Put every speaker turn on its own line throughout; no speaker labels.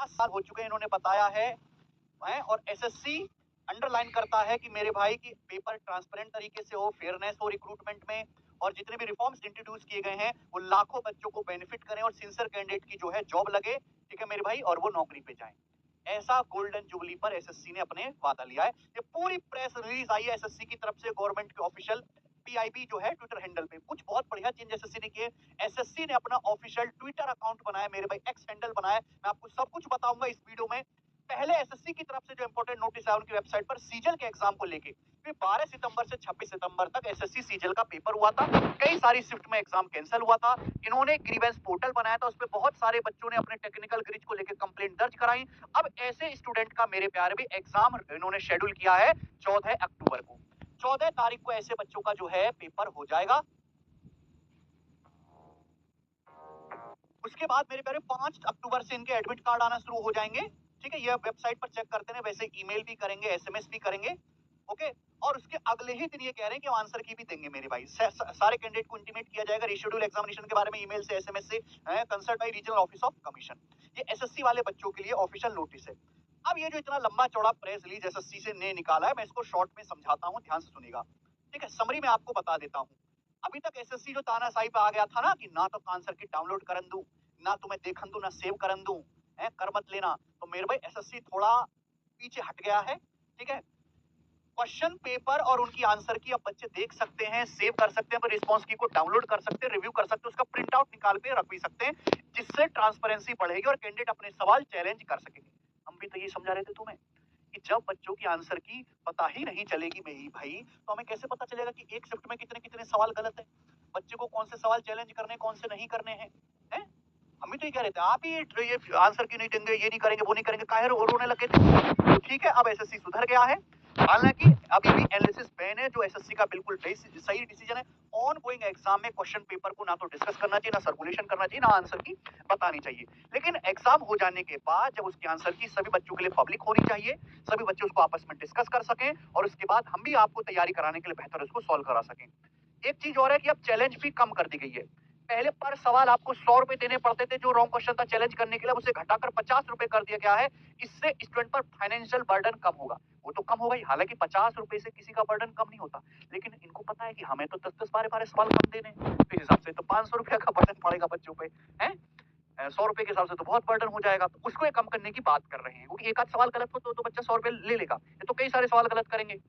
50 साल हो चुके हैं इन्होंने बताया है। और एसएससी अंडरलाइन करता है कि मेरे भाई की पेपर ट्रांसपेरेंट तरीके से हो, फेयरनेस हो रिक्रूटमेंट में, और जितने भी रिफॉर्म्स इंट्रोड्यूस किए गए हैं वो लाखों बच्चों को बेनिफिट करें और सिंसियर कैंडिडेट की जो है जॉब लगे, ठीक है मेरे भाई, और वो नौकरी पे जाएं। ऐसा गोल्डन जुबली पर एसएससी ने अपने वादा लिया है। ये पूरी प्रेस रिलीज आई है एसएससी की तरफ से, गवर्नमेंट के ऑफिशियल पीआईबी जो है ट्विटर हैंडल पे। कुछ बहुत बढ़िया चेंज एसएससी ने किए। एसएससी ने अपना ऑफिशियल ट्विटर अकाउंट बनाया मेरे भाई, एक्स हैंडल बनाया। मैं आपको सब कुछ बताऊंगा इस वीडियो में। पहले एसएससी की तरफ से जो इंपॉर्टेंट नोटिस है उनकी वेबसाइट पर सीजल के एग्जाम को लेके, फिर 12 सितंबर से 26 सितंबर तक एसएससी सीजल का पेपर हुआ था। कई सारी शिफ्ट में एग्जाम कैंसिल हुआ था। इन्होंने ग्रीवेंस पोर्टल बनाया था, उस पर बहुत सारे बच्चों ने अपने टेक्निकल ग्लिच को लेकर कंप्लेंट दर्ज कराई। अब ऐसे स्टूडेंट का मेरे प्यारे भी एग्जाम इन्होंने शेड्यूल किया है 14 अक्टूबर को। 14 तारीख को ऐसे बच्चों का जो है पेपर हो जाएगा। उसके बाद मेरे प्यारे 5 अक्टूबर से इनके एडमिट कार्ड आना शुरू हो जाएंगे। ठीक है, ये वेबसाइट पर चेक करते हैं, वैसे ईमेल भी करेंगे, एसएमएस भी करेंगे। ओके, और उसके अगले ही दिन ये कह रहे हैं कि आंसर की भी देंगे मेरे भाई। सारे कैंडिडेट को इंटीमेट किया जाएगा रीशेड्यूल एग्जामिनेशन के बारे में ईमेल से, एसएमएस से, consult by regional office of commission. ये एसएससी वाले बच्चों के लिए ऑफिशियल नोटिस है। अब ये जो इतना लंबा चौड़ा प्रेस रिलीज एसएससी से ने निकाला है, मैं इसको शॉर्ट में समझाता हूँ, ध्यान से सुनिएगा। ठीक है, समरी में आपको बता देता हूँ। अभी तक एसएससी जो तानाशाही पे आ गया था ना कि ना तो आंसर की डाउनलोड करन दूं, ना तुम्हें देखन दूं, ना सेव करन दूं, कर मत लेना, तो मेरे भाई एसएससी थोड़ा पीछे हट गया है। ठीक है, क्वेश्चन पेपर और उनकी आंसर की अब बच्चे देख सकते हैं, सेव कर सकते हैं, रिस्पॉन्स की को डाउनलोड कर सकते हैं, रिव्यू कर सकते हैं, उसका प्रिंट आउट निकाल के रख भी सकते हैं, जिससे ट्रांसपेरेंसी बढ़ेगी और कैंडिडेट अपने सवाल चैलेंज कर सकेंगे। हम भी तो ये समझा रहे थे तुम्हें कि जब बच्चों की आंसर की पता ही नहीं चलेगी मेरी भाई, तो हमें कैसे पता चलेगा कि एक शिफ्ट में कितने कितने सवाल गलत है, बच्चे को कौन से सवाल चैलेंज करने कौन से नहीं करने हैं। हैं? हम भी तो ये कह रहे थे, आप ही ये आंसर की नहीं देंगे, ये नहीं करेंगे, वो नहीं करेंगे, काहे रोने लगे थे। ठीक है, अब एसएससी सुधर गया है। हालांकि अभी भी एनालिसिस बैन है, जो एसएससी का बिल्कुल सही डिसीजन है। ऑन गोइंग एग्जाम में क्वेश्चन पेपर को ना तो डिस्कस करना चाहिए, ना सर्कुलेशन करना चाहिए, ना आंसर की बतानी चाहिए। लेकिन एग्जाम हो जाने के बाद जब उसकी आंसर की सभी बच्चों के लिए पब्लिक होनी चाहिए, सभी बच्चे उसको आपस में डिस्कस कर सकें, और उसके बाद हम भी आपको तैयारी कराने के लिए बेहतर उसको सॉल्व करा सकें। एक चीज और है कि अब चैलेंज भी कम कर दी गई है। पहले पर सवाल आपको 100 रुपए देने पड़ते थे, जो रॉन्ग क्वेश्चन था चैलेंज करने के लिए, उसे घटाकर 50 रुपए कर दिया गया है। इससे स्टूडेंट पर फाइनेंशियल बर्डन कम होगा। वो तो कम होगा ही, हालांकि 50 रुपए से किसी का बर्डन कम नहीं होता, लेकिन इनको पता है कि हमें तो 10-10 12 सवाल कम देने, तो हिसाब से तो 500 रुपया का बर्डन पड़ेगा बच्चों पे। है 100 रुपए के हिसाब से तो बहुत बर्डन हो जाएगा, तो उसको कम करने की बात कर रहे हैं, क्योंकि एक आध सवाल गलत हो तो बच्चा 100 रुपए ले लेगा, ये तो कई सारे सवाल गलत करेंगे।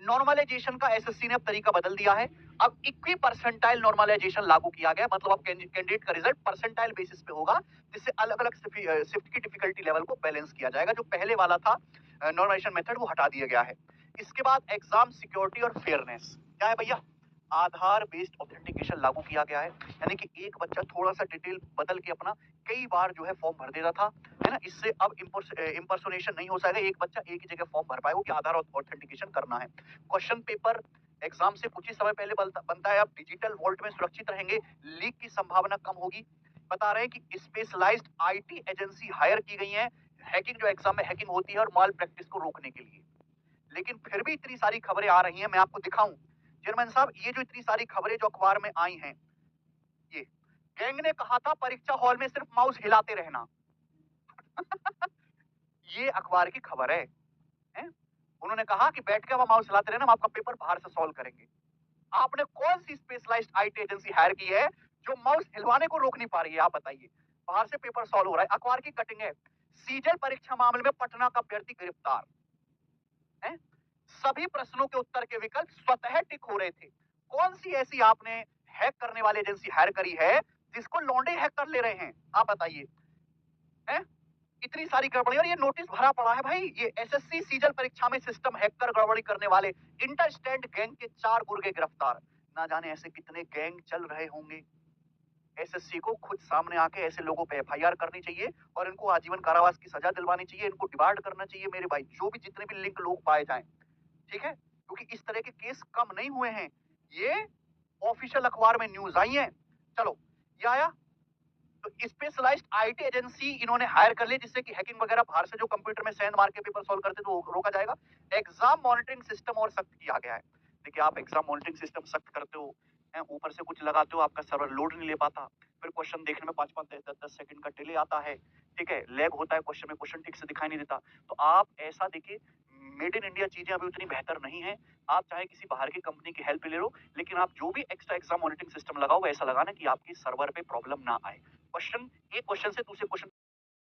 नॉर्मलाइजेशन का एसएससी ने अब तरीका बदल दिया है। अब इक्वी परसेंटाइल नॉर्मलाइजेशन लागू किया गया, मतलब अब कैंडिडेट का रिजल्ट परसेंटाइल बेसिस पे होगा, जिससे अलग अलग शिफ्ट की डिफिकल्टी लेवल को बैलेंस किया जाएगा। जो पहले वाला था नॉर्मलाइजेशन मेथड, वो हटा दिया गया है। इसके बाद एग्जाम सिक्योरिटी और फेयरनेस क्या है भैया, आधार बेस्ड ऑथेंटिकेशन लागू किया गया है। यानी कि एक बच्चा थोड़ा सा डिटेल बदल के अपना कई बार जो है फॉर्म भर देता था, है ना, इससे अब इम्पर्सोनेशन नहीं हो सकेगा, एक बच्चा एक ही जगह फॉर्म भर पाएगा कि आधार ऑथेंटिकेशन करना है। क्वेश्चन पेपर एग्जाम से कुछ ही समय पहले बनता है, अब डिजिटल वॉल्ट में सुरक्षित रहेंगे, लीक की संभावना कम होगी। बता रहे हैं कि स्पेशलाइज्ड आईटी एजेंसी हायर की गई है, हैकिंग जो एग्जाम में हैकिंग होती है और माल प्रैक्टिस को रोकने के लिए। लेकिन फिर भी इतनी सारी खबरें आ रही हैं, मैं आपको दिखाऊं चेयरमैन साहब, ये जो इतनी सारी खबरें जो अखबार में आई हैं, ये गैंग ने कहा था परीक्षा हॉल में सिर्फ माउस हिलाते रहना। ये अखबार की खबर है? उन्होंने कहा कि बैठ के आप माउस हिलाते रहना, हम आपका पेपर बाहर से सॉल्व करेंगे। आपने कौन सी स्पेशलाइज्ड आईटी एजेंसी हायर की है जो माउस हिलवाने को रोक नहीं पा रही है, आप बताइए। बाहर से पेपर सॉल्व हो रहा है, अखबार की कटिंग है। सीजल परीक्षा मामले में पटना का अभ्यर्थी गिरफ्तार है। सभी प्रश्नों के उत्तर के विकल्प स्वतः टिक हो रहे थे। कौन सी ऐसी आपने हैक करने वाली एजेंसी हायर करी है जिसको लौंडे हैक कर ले रहे हैं, आप बताइए। हैं? इतनी सारी गड़बड़ी, और ये नोटिस भरा पड़ा है भाई। ये एसएससी सीजल परीक्षा में सिस्टम हैक कर गड़बड़ी करने वाले इंटरस्टैंड गैंग के 4 गुर्गे गिरफ्तार। ना जाने ऐसे कितने गैंग चल रहे होंगे। एसएससी को खुद सामने आके ऐसे लोगों पे एफआईआर करनी चाहिए और इनको आजीवन कारावास की सजा दिलवानी चाहिए, इनको डिबार्ड करना चाहिए मेरे भाई, जो भी जितने भी लिंक लोग पाए जाएं। ठीक है, क्योंकि इस तरह के केस कम नहीं हुए हैं। ये ऑफिशियल अखबार में न्यूज आई है। चलो, ये आया तो स्पेशलाइज्ड आईटी एजेंसी इन्होंने हायर कर ली, जिससे कि हैकिंग वगैरह बाहर से जो कंप्यूटर में सेंध मार के पेपर सॉल्व करते तो रोका जाएगा। एग्जाम मॉनिटरिंग सिस्टम और सख्त किया गया है। देखिए, आप एग्जाम मॉनिटरिंग सिस्टम सख्त करते हो, हैं, ऊपर से कुछ लगाते हो आपका सर्वर लोड नहीं ले पाता, फिर क्वेश्चन देखने में 5-5 10-10 सेकंड का डिले आता है, ठीक है? लैग होता है क्वेश्चन में, क्वेश्चन ठीक से दिखाई नहीं देता। तो आप ऐसा देखिए, मेड इन इंडिया चीज़ें अभी उतनी बेहतर नहीं हैं। आप चाहे किसी बाहर की कंपनी की हेल्प ले लो, लेकिन आप जो भी एक्स्ट्रा एग्ज़ाम मॉनिटरिंग सिस्टम लगाओ, वो ऐसा लगाना कि आपकी सर्वर पे प्रॉब्लम ना आए। क्वेश्चन एक क्वेश्चन से दूसरे क्वेश्चन